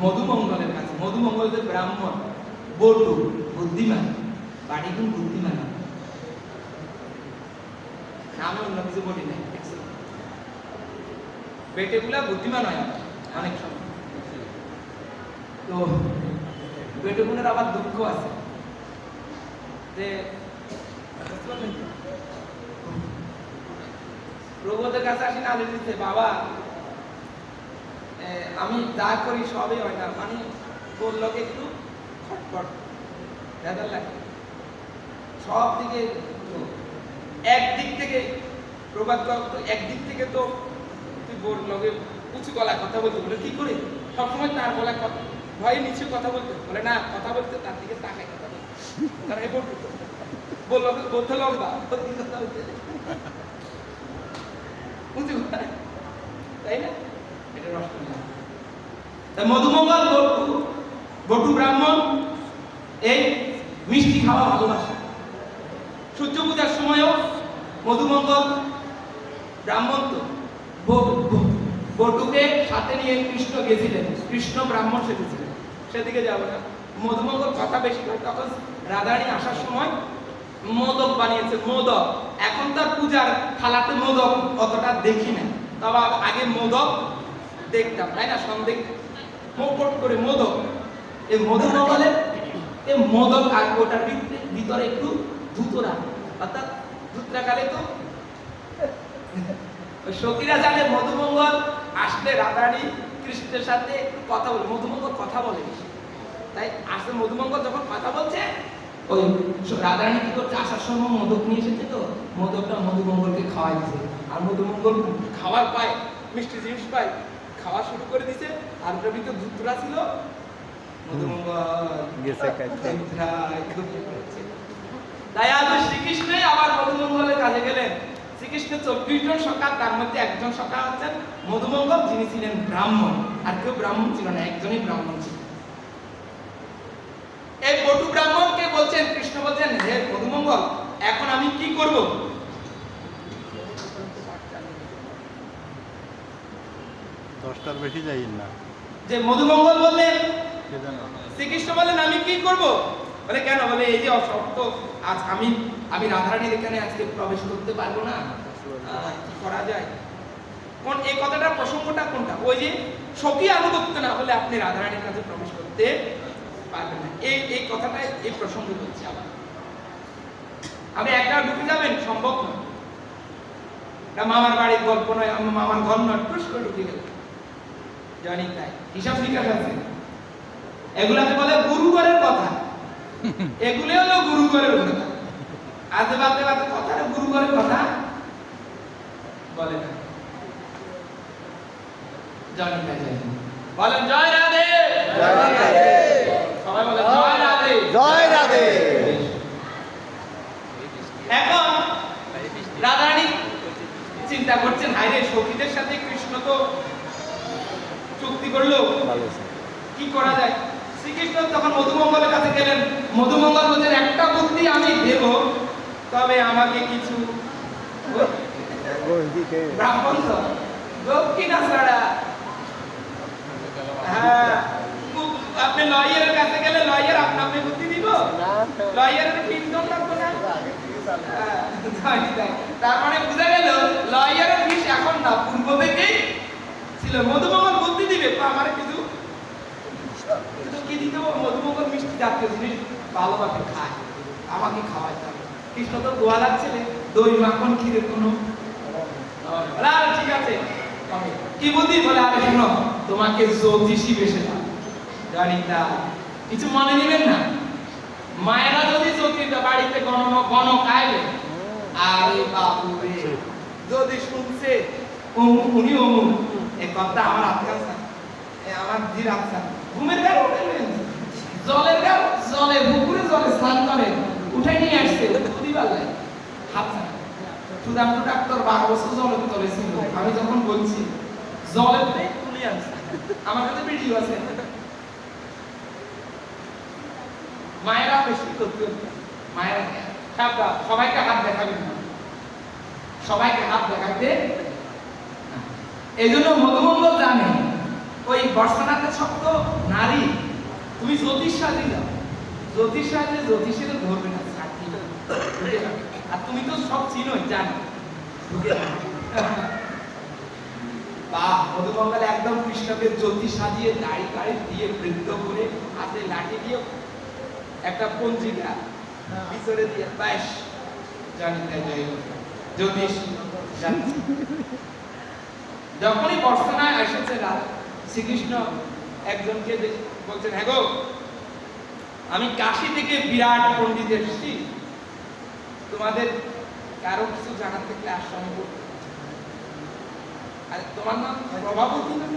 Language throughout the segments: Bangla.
মধুমঙ্গলের কাছে। মধুমঙ্গল যে ব্রাহ্মণ, বটু, বুদ্ধিমান, বাড়ি কোন বুদ্ধিমান, নামে অন্য কিছু বলি নাই, বেটেগুলা বুদ্ধিমান হয় অনেক সময়। তো বেটেগুলোর আবার দুঃখ আছে যে প্রভুদের কাছে আসি না দিচ্ছে, বাবা আমি যা করি সবই হয় না, মানে তোর লোক একটু খটপট ভেদার লাগে সব দিকে। একদিক থেকে প্রবাদ, একদিক থেকে তো তুই বোর লগে উঁচু গলায় কথা বলতে বলে কি করে, সবসময় তার গলায় কথা ভয়ে নিচে কথা বলতে বলে না, কথা বলতে তার দিকে তাকায় কথা বলতে, তারা এই বললো বলতে লম্বা কথা বলতে উঁচু গলায়, তাই না? এটা রসগোল্লা। মধুমঙ্গল বটু ব্রাহ্মণ এই মিষ্টি খাওয়া ভালোবাসে। সূর্য পূজার সময়ও মধুমঙ্গল ব্রাহ্মণ তো বটুকে সাথে নিয়ে কৃষ্ণ গেছিলেন, কৃষ্ণ ব্রাহ্মণ সেজেছিলেন, সেদিকে যাবো না। মধুমঙ্গল কথা বেশি করে, তখন রাধারানী আসার সময় মোদক বানিয়েছে, মোদক। এখন তার পূজার থালাতে মোদক অতটা দেখি না, তবে আগে মোদক দেখতাম, তাই না? সন্দেহ মোট করে মোদক, এই মধুমঙ্গলের এই মোদক আর ওটার ভিতরে একটু ধুতরা, অর্থাৎ ধুতরাকালে তো সখীরা জানে মধুমঙ্গল আসলে রাধারানী কৃষ্ণের সাথে একটু কথা বলে, মধুমঙ্গল কথা বলে, তাই আসলে মধুমঙ্গল যখন কথা বলছে ওই রাধারানী কি করছে, আসার সময় মোদক নিয়ে এসেছে, তো মোদকটা মধুমঙ্গলকে খাওয়াই দিছে, আর মধুমঙ্গল খাওয়ার পায়, মিষ্টি জিনিস পায়, খাওয়া শুরু করে দিছে। আর ওটার ভিতরে ধুতরা ছিল, মধুমঙ্গল তাই আজ শ্রীকৃষ্ণই আবার মধুমঙ্গলের কাছে গেলেন। শ্রীকৃষ্ণ 24 জন সখা, তার মধ্যে একজন সখা হচ্ছেন মধুমঙ্গল, যিনি ছিলেন ব্রাহ্মণ, আর কেউ ব্রাহ্মণ ছিল না, একজনই ব্রাহ্মণ ছিল। এই বটু ব্রাহ্মণকে বলছেন, কৃষ্ণ বলছেন, হে মধুমঙ্গল, এখন আমি কি করব? 10টার বেশি যাই না। যে মধুমঙ্গল বললেন, শ্রীকৃষ্ণ বললেন আমি কি করব? বলে কেন? বলে এই যে অসত্য, আজ আমি রাধারানীর এখানে আজকে প্রবেশ করতে পারবো না, কি করা যায়? কোন এই কথাটা, প্রসঙ্গটা কোনটা? ওই যে সখী আনুগত্য না হলে আপনি রাধারানীর কাছে প্রবেশ করতে পারবেন না, এই কথাটা, এই প্রসঙ্গে বলছি। আবার আপনি একটা ঢুকে যাবেন, সম্ভব না, এটা মামার বাড়ির গল্প নয়, আমার মামার ঘর নয়, টুস করে ঢুকে গেল, জানি তাই হিসাব নিকাশ আছে। এগুলাকে বলে গুরুগরের কথা, এগুলো হলো গুরুগরের কথা। আজে বাজে বাজে কথা গুরুগরের কথা বলে না, জানি তাই। বলেন জয় রাধে, জয় রাধে, সবাই বলেন জয় রাধে, জয় রাধে। এখন রাধারানী চিন্তা করছেন, হায়রে সখীদের সাথে কৃষ্ণ তো চুক্তি করলো, কি করা যায়? শ্রীকৃষ্ণ তখন মধুমঙ্গলের কাছে গেলেন। মধুমঙ্গল বলছেন, একটা বুদ্ধি আমি দেব, তবে আমাকে কিছু ব্রাহ্মণ দক্ষিণা ছাড়া, হ্যাঁ, আপনি লয়ারের কাছে গেলে লয়ার আপনাকে বুদ্ধি দিব, লয়ারের ফিস দম লাগবে না, তার মানে বুঝা গেল লয়ারের ফিস এখন না, পূর্ব থেকেই ছিল। মধুমঙ্গল বুদ্ধি দিবে, আমার কিছু কি দিতে হবে? মধুমঙ্গল মিষ্টি জাতীয় জিনিস ভালোভাবে খায়, আমাকে খাওয়াইতে হবে। কৃষ্ণ তো গোয়ালার ছেলে, দই মাখন ক্ষীরের কোনো ঠিক আছে, কি বুদ্ধি? বলে আরে শোনো, তোমাকে জ্যোতিষী বেশে দাও, জানি তা কিছু মনে নেবেন না। মায়েরা যদি জ্যোতিষটা বাড়িতে গণক আইবে, আরে বাবু রে, যদি শুনছে উনি অমুক, এই কথা আমার আত্মা, আমার ধীর আত্মা, ঘুমের গাল উঠে, জলের গাল জলে, পুকুরে জলে স্নান করে, উঠে নিয়ে আসছে দিবালাই হাতছা। সুদান্ত ডাক্তার 12 বছর জলের তলে ছিল, আমি যখন বলছি জলের তুলে আনছে, আমার কাছে ভিডিও আছে। মায়েরা বেশি করতে, মায়েরা সবাইকে হাত দেখাবেন না, সবাইকে হাত দেখাইতে। এই জন্য মধুমঙ্গল জানে ওই বর্ষানাথের শব্দ না তুমি জ্যোতিষ সাজে যাও, জ্যোতিষ সাজে জ্যোতিষের ধরবে না, আর তুমি তো সব চিনোই, জানো। বাহ, মধুমঙ্গল একদম কৃষ্ণকে জ্যোতিষ সাজিয়ে দাড়ি কাড়ি দিয়ে বৃদ্ধ করে হাতে লাঠি দিয়ে একটা পঞ্জিকা ভিতরে দিয়ে ব্যাস জানিতে যাই জ্যোতিষ যখনই বর্ষানায় এসেছে শ্রীকৃষ্ণ একজনকে বলছেন, হ্যাঁ গো, আমি কাশী থেকে বিরাট পণ্ডিত এসেছি, তোমাদের কারো কিছু জানার থেকে আশ্রমে করতে। আর তোমার নাম প্রভাবতী না?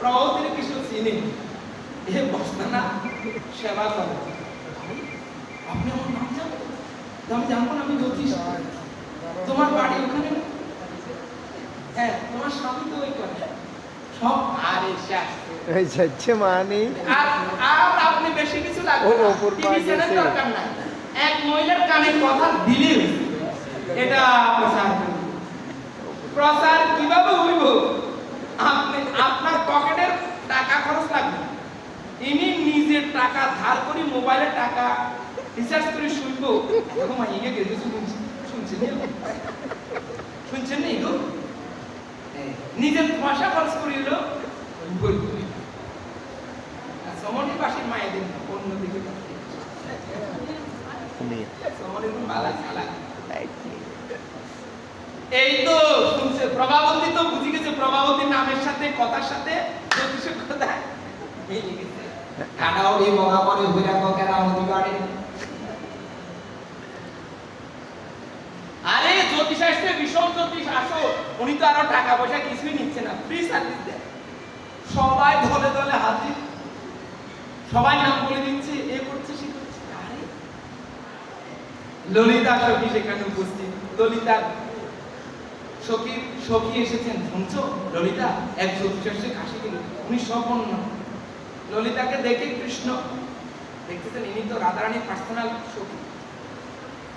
প্রভাবতীর কিছু চিনি, এ বর্ষানা সেবা করে। আপনি আমার নাম জানেন? আমি জানবো না, আমি জ্যোতিষ। তোমার বাড়ি ওখানে? হ্যাঁ, তোমার স্বামী তো ওই করে সব। আরে যাচ্ছে মানে আর আপনি বেশি কিছু লাগবে না, টিভি চ্যানেল দরকার নাই, এক মহিলার কানে কথা দিলে এটা প্রচার করবে। প্রচার কিভাবে হইব? আপনি আপনার পকেটের টাকা খরচ লাগবে, ইনি নিজের টাকা ধার করি মোবাইলে টাকা রিচার্জ করে শুনবো। এরকম আইয়ে গেছে, শুনছেন নি গো? নিজের পয়সা খরচ করিল সমনের পাশের মায়েদের অন্যদিকে এই তো শুনছে প্রভাবতী, তো বুঝে গেছে প্রভাবতীর নামের সাথে কথার সাথে জ্যোতিষের কথা মিলে গেছে। কানাও এই বগা পরে হইরা কেরা হতে পারে। আরে জ্যোতিষ আসছে, ভীষণ জ্যোতিষ আসো, উনি তো আরো টাকা পয়সা কিছুই নিচ্ছে না, ফ্রি সার্ভিস দেয়। সবাই দলে দলে হাজির, সবাই নাম বলে দিচ্ছে, এ করছে সে করছে। আরে ললিতা সখী সেখানে উপস্থিত। ললিতা সখী এসেছেন, শুনছো? ললিতা এক জ্যোতিষ এসে কাশি গেল, উনি সম্পন্ন। ললিতাকে দেখে কৃষ্ণ দেখতেছেন, ইনি তো রাধারানীর পার্সোনাল সখী।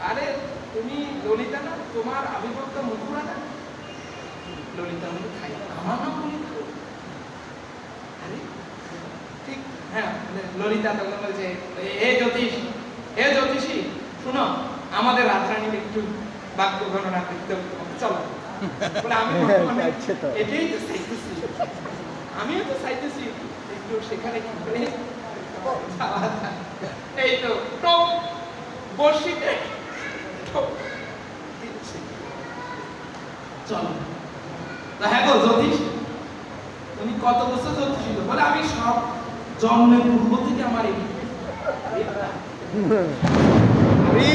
আরে তুমি ললিতা না? তোমার আবির্ভাব তো মথুরা না? ললিতা বলে, খাই আমার নাম ললিতা? আরে ঠিক, হ্যাঁ। ললিতা তখন বলছে, হে জ্যোতিষ, হে জ্যোতিষী, শুনো, আমাদের রাধারানীর একটু বাক্য গণনা করতে হবে, চলো। বলে আমি এটাই তো চাইতেছি, আমিও তো চাইতেছি একটু সেখানে কি করে যাওয়া যায়। এই তো টপ বর্ষিতে চলো। হ্যাঁ গো জ্যোতিষ, তুমি কত বছর জ্যোতিষ? বলে আমি সব জন্মের পূর্ব থেকে আমার এই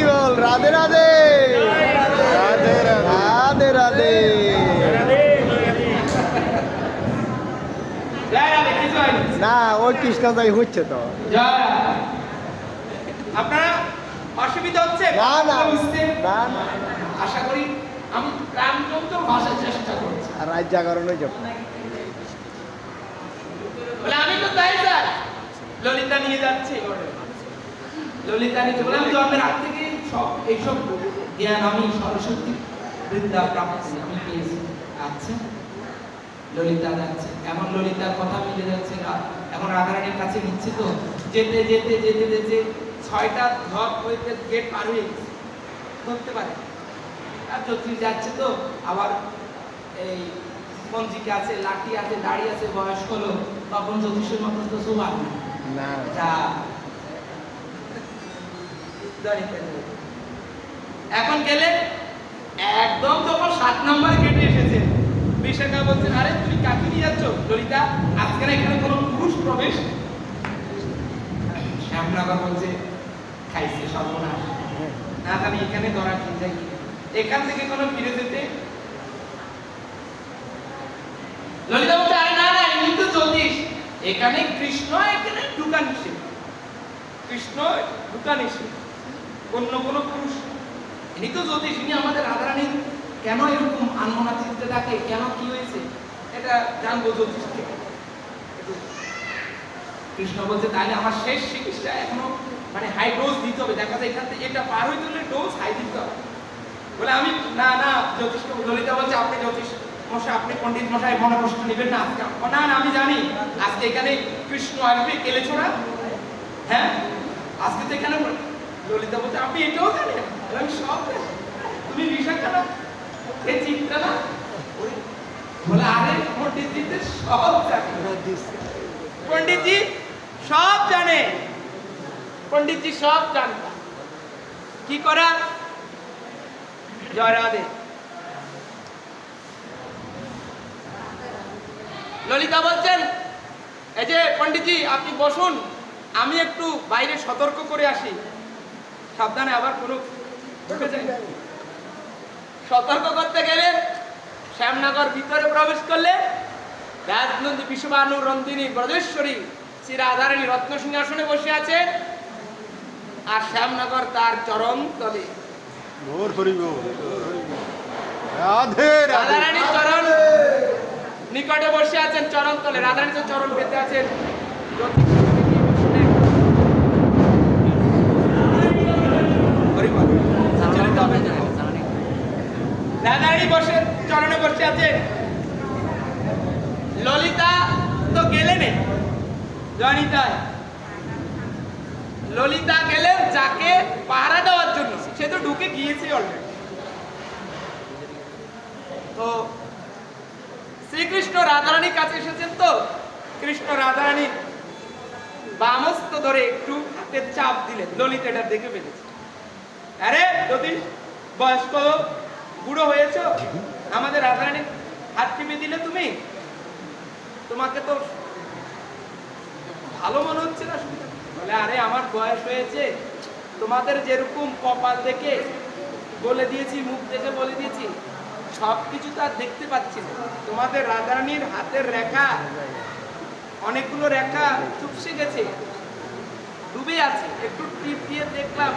বল রাধে রাধে রাধে রাধে রাধে। না ওই কৃষ্ণ তাই হচ্ছে তো। আপনারা অসুবিধা হচ্ছে? না না না, আশা করি আমি প্রাণবন্ত ভাষার চেষ্টা করছি। আর রাত জাগরণ হয়ে যাবো। বলে আমি তো তাই স্যার, ললিতা নিয়ে যাচ্ছি। ললিতা নিয়ে বলে, আমি জন্মের আগ থেকে সব এইসব জ্ঞান আমি সরস্বতী বিদ্যা প্রাপ্ত আমি পেয়েছি। আচ্ছা, ললিতা যাচ্ছে, এখন ললিতার কথা মিলে যাচ্ছে। এখন রাধারানীর কাছে নিচ্ছে, তো যেতে যেতে যেতে যেতে 6টা ঘর হইতে গেট পার হয়ে গেছে, ধরতে পারে। আর জ্যোতিষ যাচ্ছে, তো আবার এই পঞ্জিকা আছে, লাঠি আছে, দাড়ি আছে, বয়স্ক লোক, তখন জ্যোতিষের মতন তো সুবাদ না। এখন গেলে একদম যখন 7 নম্বর গেটে এসেছে, বিশাখা বলছেন, আরে তুমি কাকে নিয়ে যাচ্ছ ললিতা? আজকে না এখানে কোনো পুরুষ প্রবেশ। শ্যামনগর বলছে, খাইছে সর্বনাশ, না জানি এখানে ধরা ঠিক যায় কি, এখান থেকে কোনো ফিরে যেতে। ললিতা বলছে, আরে না না, ইনি তো জ্যোতিষ, এখানে কৃষ্ণ, এখানে ঢুকা নিষেধ, কৃষ্ণ ঢুকা নিষেধ, অন্য কোনো পুরুষ। ইনি তো জ্যোতিষ, ইনি আমাদের রাধারানীর কেন এরকম আনমনা চিনতে থাকে, কেন কি হয়েছে এটা জানবো জ্যোতিষ থেকে। কৃষ্ণ বলছে, তাহলে আমার শেষ চিকিৎসা এখনো মানে হাই ডোজ দিতে হবে, দেখা যায় এখান থেকে এটা পার হইতে হলে ডোজ হাই দিতে হবে। বলে আমি না না জ্যোতিষ। ললিতা বলছে, আপনি জ্যোতিষ মশাই, আপনি পণ্ডিত মশাই, মনে কষ্ট নেবেন না। না না, আমি জানি আজকে এখানে কৃষ্ণ আসবে কেলে ছোড়া, হ্যাঁ আজকে তো এখানে ললিতা বলছে আপনি এটাও জানেন? আমি সব জানি। তুমি বিশাখা না এই চিন্তা না ওরে, বলে আরে পণ্ডিতজি তো সব জানে, পণ্ডিতজি সব জানে, পণ্ডিতজি সব জানতা কি করা। জয় রাধে। ললিতা বলছেন এই যে পণ্ডিতজি আপনি বসুন, আমি একটু বাইরে সতর্ক করে আসি। সাবধানে আবার কোনো ঢুকে যায়। সতর্ক করতে গেলে শ্যামনগর ভিতরে প্রবেশ করলে রাজনন্দী বিশ্ববানু রন্দিনী ব্রজেশ্বরী শ্রী রাধারানী রত্ন সিংহাসনে বসে আছে, আর শ্যামনগর তার চরণ তলে। রাধারানীর চরণ নিকটে বসে আছেন, চরণ তলে রাধারানী তো চরণ পেতে আছেন। রাধারানী বসে চরণে বসে আছেন। ললিতা তো গেলেন জয়নিতায়, ললিতা গেলেন যাকে পাহারা দেওয়ার জন্য, সে তো ঢুকে গিয়েছে অলরেডি। তো শ্রীকৃষ্ণ রাধারানীর কাছে এসেছেন, তো কৃষ্ণ রাধারানী বামস্ত ধরে একটু হাতের চাপ দিলেন। ললিতা এটা দেখে ফেলেছে, আরে যদি বয়স্ক বুড়ো হয়েছ, আমাদের রাধারানীর হাত টিপে দিলে তুমি, তোমাকে তো ভালো মনে হচ্ছে না। বলে আরে আমার বয়স হয়েছে, তোমাদের যেরকম কপাল দেখে বলে দিয়েছি, মুখ দেখে বলে দিয়েছি, সবকিছু তো আর দেখতে পাচ্ছি না। তোমাদের রাধারানীর হাতের রেখা, অনেকগুলো রেখা চুপসে গেছে, ডুবে আছে, একটু টিপ দিয়ে দেখলাম,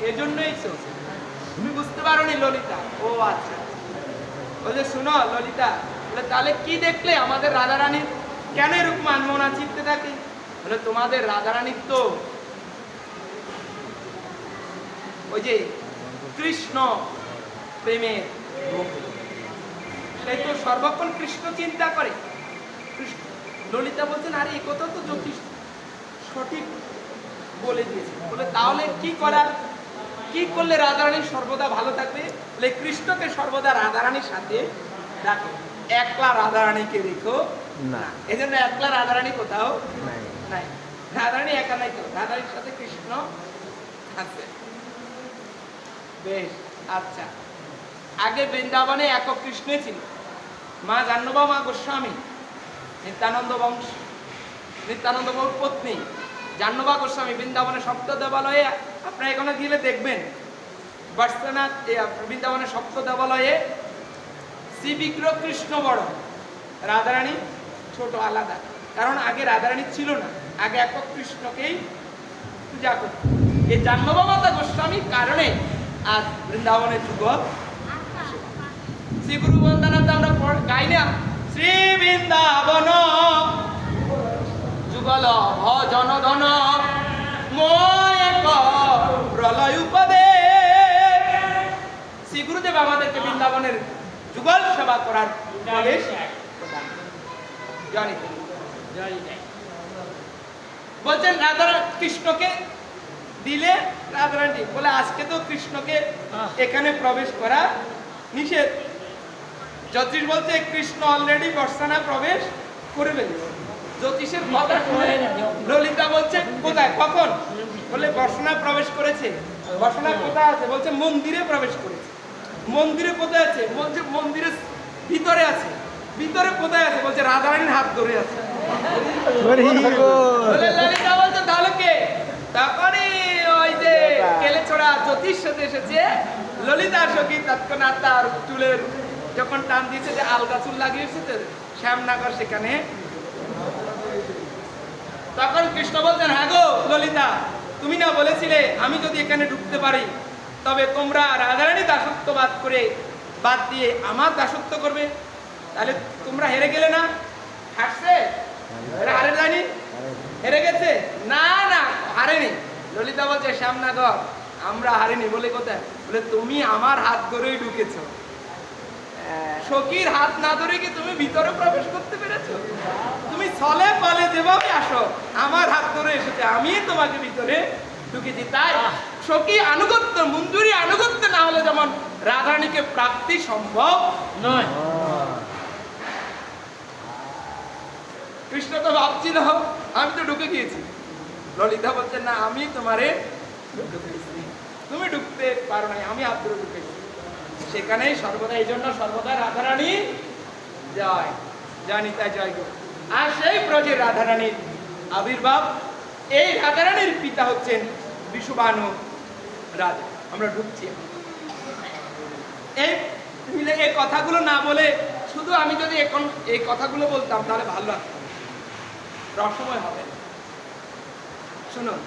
এজন্যই তুমি বুঝতে পারোনি ললিতা। ও আচ্ছা, বলে শুনো ললিতা, বলে তাহলে কি দেখলে আমাদের রাধারানীর, কেন এরকম আনমনা চিত্তে থাকে? বলে তোমাদের রাধারানীর তো ওই যে কৃষ্ণ প্রেমের, সে তো সর্বক্ষণ কৃষ্ণ চিন্তা করে। ললিতা বলছেন আরে এই কথা তো জ্যোতিষ সঠিক বলে দিয়েছে। বলে তাহলে কি করার, কি করলে রাধারানী সর্বদা ভালো থাকবে? বলে কৃষ্ণকে সর্বদা রাধারানীর সাথে রাখো, একলা রাধারানীকে রেখো না। এই জন্য একলা রাধারানী কোথাও নাই, রাধারানী একা নাই, তো রাধারানীর সাথে কৃষ্ণ আছে। বেশ আচ্ছা, আগে বৃন্দাবনে একক কৃষ্ণই ছিল। মা জাহ্নবা মা গোস্বামী নিত্যানন্দ বংশ, নিত্যানন্দ বাবুর পত্নী জাহ্নবা গোস্বামী বৃন্দাবনের সপ্ত দেবালয়ে, আপনারা এখানে গেলে দেখবেন বর্ষনাথ বৃন্দাবনের সপ্ত দেবালয়ে শ্রী বিগ্রহ কৃষ্ণ বড়, রাধারানী ছোট আলাদা। কারণ আগে রাধারানী ছিল না, আগে একক কৃষ্ণকেই পূজা করত। এই জাহ্নবা মাতা গোস্বামীর কারণে আজ বৃন্দাবনের যুগল। শ্রী গুরু বন্দনাথ আমরা গাই না, শ্রী বৃন্দাবন যুগল ভজন ধন ময় প্রলয় উপদে। শ্রী গুরুদেব আমাদেরকে বৃন্দাবনের যুগল সেবা করার উপদেশ বলছেন। রাধা কৃষ্ণকে দিলে রাধারানী বলে আজকে তো কৃষ্ণকে এখানে প্রবেশ করা নিষেধ। জ্যোতিষ বলছে কৃষ্ণ অলরেডি বর্ষানা প্রবেশ করে ফেলেছে। জ্যোতিষের কথা শুনে ললিতা বলছে কোথায়, কখন? বলে বর্ষানা প্রবেশ করেছে। বর্ষানা কোথায় আছে? বলছে মন্দিরে প্রবেশ করেছে। মন্দিরে কোথায় আছে? বলছে মন্দিরের ভিতরে আছে। ভিতরে কোথায় আছে? বলছে রাধারানীর হাত ধরে আছে। ললিতা বলছে তাহলে কে? তখনই ওই যে কেলে ছোড়া জ্যোতিষ সাথে এসেছে। ললিতা সখী তৎক্ষণাৎ তার চুলের যখন টান দিয়েছে, যে আলগা চুল লাগিয়েছে তো শ্যামনগর, সেখানে তখন কৃষ্ণ বলছেন হ্যাঁ গো ললিতা, তুমি না বলেছিলে আমি যদি এখানে ঢুকতে পারি তবে তোমরা রাধারানী দাসত্ব বাদ দিয়ে আমার দাসত্ব করবে, তাহলে তোমরা হেরে গেলে না? হারছে? হারে যায়নি? হেরে গেছে? না না হারেনি। ললিতা বলছে শ্যামনগর আমরা হারিনি। বলে কোথায়? বলে তুমি আমার হাত ধরেই ঢুকেছো। সখীর হাত না ধরে কি তুমি ভিতরে প্রবেশ করতে পেরেছো? তুমি ছলে পালে যেভাবে আসো আমার হাত ধরে এসেছো। বলছে আমি তোমাকে ভিতরে ঢুকেছি। তাই সখী আনুগত্য, মঞ্জুরি আনুগত্য না হলে যেমন রাধারানীকে প্রাপ্তি সম্ভব নয়। কৃষ্ণ তো ভাবছিল আমি তো ঢুকে গিয়েছি। ললিতা বলছে না, আমি তোমারে ঢুকেছি, তুমি ঢুকতে পারো নাই, আমি আব্দুল ঢুকেছি। সেখানেই সর্বদা, এই জন্য সর্বদা রাধারানী জয়, জানি তাই জয় গো। আর সেই ব্রজের রাধারানীর আবির্ভাব, এই রাধারানীর পিতা হচ্ছেন বিশুবানু রাজা। আমরা ঢুকছি এই মিলে। এই কথাগুলো না বলে শুধু আমি যদি এখন এই কথাগুলো বলতাম তাহলে ভালো লাগতো, রসময় হবে। শুনুন,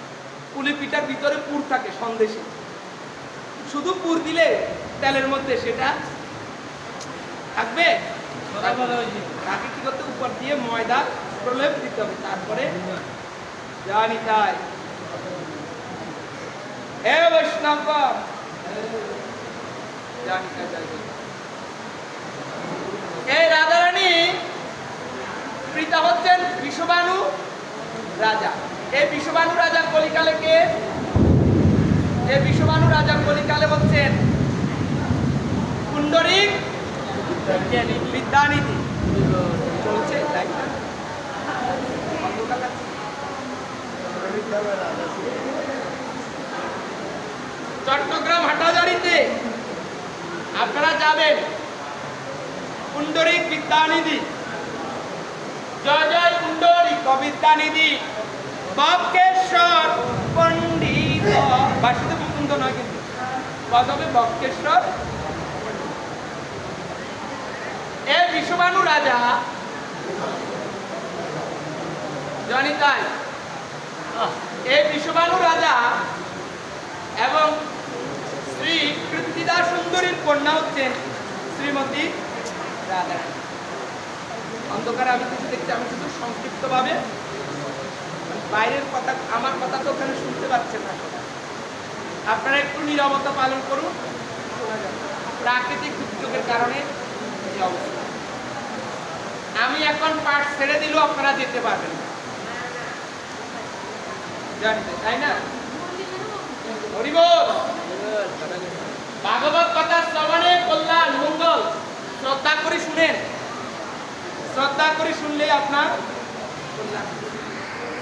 পুলি পিঠার ভিতরে পুর থাকে সন্দেশে, শুধু পুর দিলে তেলের মধ্যে সেটা থাকবে, তাকে কি করতে, উপর দিয়ে ময়দা প্রলেপ দিতে হবে, তারপরে জানি তাই। হে বৈষ্ণবগণ, জানি তাই যাই। এই রাধারানী পিতা হচ্ছেন বিশ্ববানু রাজা। এই বিশ্ববানু রাজা কলিকালে কে? এই বিশ্ববানু রাজা কলিকালে হচ্ছেন পুণ্ডরীক বিদ্যানিধি। চলছে তাই না? চট্টগ্রাম হাটাজারিতে আপনারা যাবেন, পুণ্ডরীক বিদ্যানিধি, জয় জয় পুণ্ডরীক বিদ্যানিধি, বক্রেশ্বর পণ্ডিত। বাসুদেব মুকুন্দ নয় কিন্তু, কত হবে বক্রেশ্বর। এ বিশ্ববানু রাজা জানি তাই, এই বিশ্ববানু রাজা এবং শ্রী কৃত্তিদা সুন্দরীর কন্যা হচ্ছেন শ্রীমতী রাধারানী। অন্ধকারে আমি কিছু দেখছি, আমি শুধু সংক্ষিপ্ত ভাবে, বাইরের কথা, আমার কথা তো ওখানে শুনতে পাচ্ছেন না, আপনারা একটু নীরবতা পালন করুন, শোনা যাবে। প্রাকৃতিক দুর্যোগের কারণে এই অবস্থা। আমি এখন পাঠ ছেড়ে দিলেও আপনারা যেতে পারবেন না, জানতে, তাই না? হরিবল, ভাগবত কথা শ্রবণে কল্যাণ মঙ্গল। শ্রদ্ধা করে শুনেন, শ্রদ্ধা করে শুনলেই আপনার কল্যাণ।